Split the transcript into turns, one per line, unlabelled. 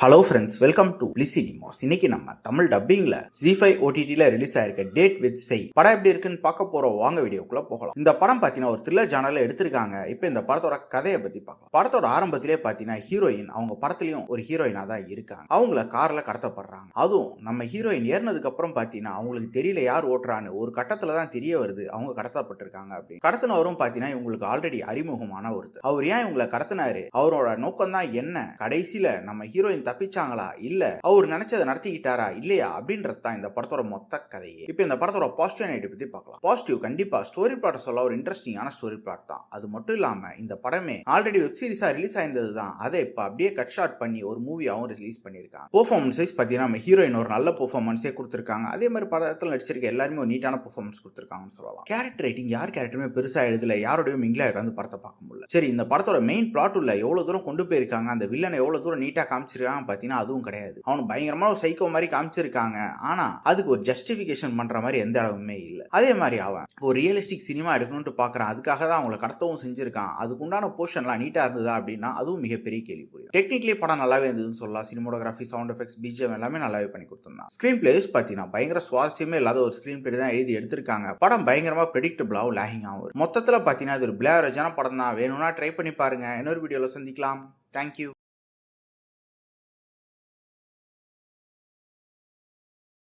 Hello friends, welcome to லிசினிமாஸ். இன்னைக்கு நம்ம தமிழ் டப்பிங்ல ஜி5 ஓடிடில ரிலீஸ் ஆயிருக்க டேட் வித் செய் படம் எப்படி இருக்குன்னு பார்க்க போறோம். வாங்க வீடியோக்குள்ள போகலாம். இந்த படம் பாத்தீங்கன்னா ஒரு த்ரில்லர் ஜானர்ல எடுத்திருக்காங்க. இப்போ இந்த படத்தோட கதையை பத்தி பார்க்கலாம். படத்தோட ஆரம்பத்திலே பாத்தீங்கன்னா ஹீரோயின் அவங்க படத்துலயும் ஒரு ஹீரோயினா தான் இருக்காங்க. அவங்கள கார்ல கடத்தப்படுறாங்க. அதுவும் நம்ம ஹீரோயின் ஏறினதுக்கு அப்புறம் பாத்தீங்கன்னா அவங்களுக்கு தெரியல யார் ஓட்டுறான்னு. ஒரு கட்டத்துல தான் தெரிய வருது அவங்க கடத்தப்பட்டிருக்காங்க அப்படின்னு. கடத்தினவரும் பாத்தீங்கன்னா இவங்களுக்கு ஆல்ரெடி அறிமுகமான ஒருத்தர். அவர் ஏன் இவங்களை கடத்தினாரு, அவரோட நோக்கம் தான் என்ன, கடைசியில நம்ம ஹீரோயின் தப்பிச்சாங்களா இல்ல அவர் நினைச்சதை நடத்திக்கிட்டாரா இல்லையா அப்படின்றது தான் இந்த படத்தோட மொத்த கதையே. இப்போ இந்த படத்தோட பாசிட்டிவ் நெகட்டிவ் பத்தி பார்க்கலாம். பாசிட்டிவ் கண்டிப்பா ஸ்டோரி பிளாட் சொல்ல ஒரு இன்ட்ரெஸ்டிங்கான ஸ்டோரி பிளாட் தான். அது மட்டும் இல்லாம இந்த படமே ஆல்ரெடி வெப் சீரிஸா ரிலீஸ் ஆயிருந்தது தான். அதை இப்ப அப்படியே கட் ஷாட் பண்ணி ஒரு மூவியாவும் ரிலீஸ் பண்ணிருக்காங்க. பெர்ஃபார்மன்ஸ் வைஸ் பாத்தீங்கன்னா நம்ம ஹீரோயின் ஒரு நல்ல பெர்ஃபார்மன்ஸே கொடுத்திருக்காங்க. அதே மாதிரி படத்தில் நடிச்சிருக்க எல்லாருமே ஒரு நீட்டான பெர்ஃபார்மன்ஸ் கொடுத்திருக்காங்கன்னு சொல்லலாம். கேரக்டர் ரைட்டிங் யார் கேரக்டருமே பெருசா எழுதல, யாரோடையும் மிங்கிலா உட்காந்து படத்தை பார்க்க முடியல. சரி, இந்த படத்தோட மெயின் பிளாட் உள்ள எவ்வளவு தூரம் கொண்டு போயிருக்காங்க, அந்த வில்லனை எவ்வளவு தூரம் நீட்டா காமிச்சிருக்காங்க பாத்தீங்கன்னா அதுவும் கிடையாது. அவனு பயங்கரமா ஒரு சைக்கோ மாதிரி காமிச்சிருக்காங்க. ஆனா அதுக்கு ஒரு ஜஸ்டிபிகேஷன் பண்ற மாதிரி எந்த இடமுமே இல்ல. அதே மாதிரி அவன் ஒரு ரியலிஸ்டிக் சினிமா எடுக்கணும்னு பாக்குறான். அதுக்காக தான் அவங்களை கடத்தவும் செஞ்சிருக்கான். அதுக்கு உண்டான போர்ஷன்லாம் நீட்டா இருந்ததா அப்படின்னா அதுவும் மிகப்பெரிய கேள்விக்குறி. டெக்னிக்கலி படம் நல்லாவே இருந்ததுன்னு சொல்லலாம். சினிமோட்டோகிராஃபி, சவுண்ட் எஃபெக்ட்ஸ், பிஜிஎம் எல்லாமே நல்லாவே பண்ணி கொடுத்திருந்தான். ஸ்கிரீன் பிளேஸ் பாத்தீங்கன்னா பயங்கர சுவாரஸ்யமே இல்லாத ஒரு ஸ்கிரீன் பிளே தான் எழுதி எடுத்திருக்காங்க. படம் பயங்கரமா ப்ரெடிக்டபிளாவும் லேகிங்காகவும் மொத்தத்துல பாத்தீங்கன்னா இது ஒரு பிளேவரேஜான படம் தான். வேணும்னா ட்ரை பண்ணி பாருங்க. இன்னொரு வீடியோல சந்திக்கலாம். தேங்க்யூ.